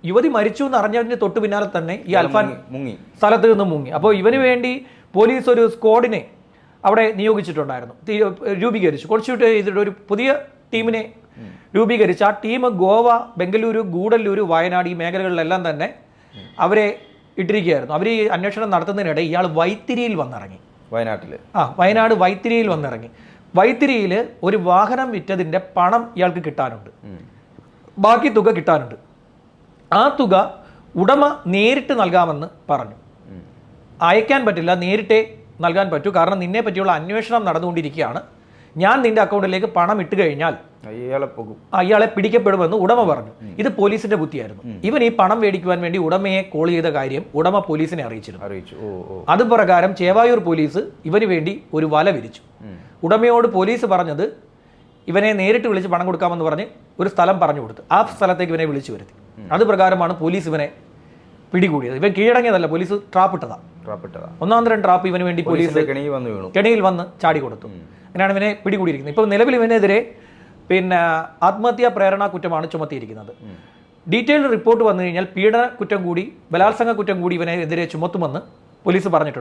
യുവതി മരിച്ചു എന്ന് അറിഞ്ഞതിന് തൊട്ട് പിന്നാലെ തന്നെ ഈ അൽഫാൻ സ്ഥലത്ത് നിന്ന് മുങ്ങി. അപ്പോൾ ഇവന് വേണ്ടി പോലീസ് ഒരു സ്ക്വാഡിനെ അവിടെ നിയോഗിച്ചിട്ടുണ്ടായിരുന്നു, രൂപീകരിച്ചു, കോൺസ്റ്റിറ്റ്യൂട്ട് ചെയ്തിട്ട് ഒരു പുതിയ ടീമിനെ രൂപീകരിച്ച് ആ ടീം ഗോവ, ബംഗളൂരു, ഗൂഡല്ലൂർ, വയനാട് ഈ മേഖലകളിലെല്ലാം തന്നെ അവരെ ഇട്ടിരിക്കുകയായിരുന്നു. അവർ ഈ അന്വേഷണം നടത്തുന്നതിനിടെ ഇയാൾ വൈത്തിരിയിൽ വന്നിറങ്ങി. വയനാട് വൈത്തിരിയിൽ വന്നിറങ്ങി. വൈത്തിരിയിൽ ഒരു വാഹനം വിറ്റതിൻ്റെ പണം ഇയാൾക്ക് കിട്ടാനുണ്ട്, ബാക്കി തുക കിട്ടാനുണ്ട്. ആ തുക ഉടമ നേരിട്ട് നൽകാമെന്ന് പറഞ്ഞു. അയക്കാൻ പറ്റില്ല, നേരിട്ടേ നൽകാൻ പറ്റൂ, കാരണം നിന്നെ പറ്റിയുള്ള അന്വേഷണം നടന്നുകൊണ്ടിരിക്കുകയാണ്, ഞാൻ നിന്റെ അക്കൗണ്ടിലേക്ക് പണം ഇട്ട് കഴിഞ്ഞാൽ അയാളെ പിടിക്കപ്പെടുമെന്ന് ഉടമ പറഞ്ഞു. ഇത് പോലീസിന്റെ ബുദ്ധിയായിരുന്നു. ഇവൻ ഈ പണം മേടിക്കുവാൻ വേണ്ടി ഉടമയെ കോൾ ചെയ്ത കാര്യം ഉടമ പോലീസിനെ അറിയിച്ചിരുന്നു. അത് പ്രകാരം ചേവായൂർ പോലീസ് ഇവന് വേണ്ടി ഒരു വല വിരിച്ചു. ഉടമയോട് പോലീസ് പറഞ്ഞത് ഇവനെ നേരിട്ട് വിളിച്ച് പണം കൊടുക്കാമെന്ന് പറഞ്ഞ് ഒരു സ്ഥലം പറഞ്ഞു കൊടുത്തു. ആ സ്ഥലത്തേക്ക് ഇവനെ വിളിച്ചു വരുത്തി. അത് പ്രകാരമാണ് പോലീസ് ഇവനെ പിടികൂടിയത്. ഇവൻ കീഴടങ്ങിയതല്ല, പോലീസ് ട്രാപ്പിട്ടതാ. ഒന്നാം തരം ട്രാപ്പ് ഇവന് വേണ്ടി പോലീസ് കെണിയിൽ വന്ന് ചാടി കൊടുത്തു. അങ്ങനെയാണ് ഇവനെ പിടികൂടിയിരിക്കുന്നത്. ഇപ്പോൾ നിലവിൽ ഇവനെതിരെ ആത്മഹത്യാ പ്രേരണ കുറ്റമാണ് ചുമത്തിയിരിക്കുന്നത്. ഡീറ്റെയിൽഡ് റിപ്പോർട്ട് വന്നു കഴിഞ്ഞാൽ പീഡന കുറ്റം കൂടി, ബലാത്സംഗ കുറ്റം കൂടി ഇവനെതിരെ ചുമത്തുമെന്ന് പോലീസ് പറഞ്ഞിട്ടുണ്ട്.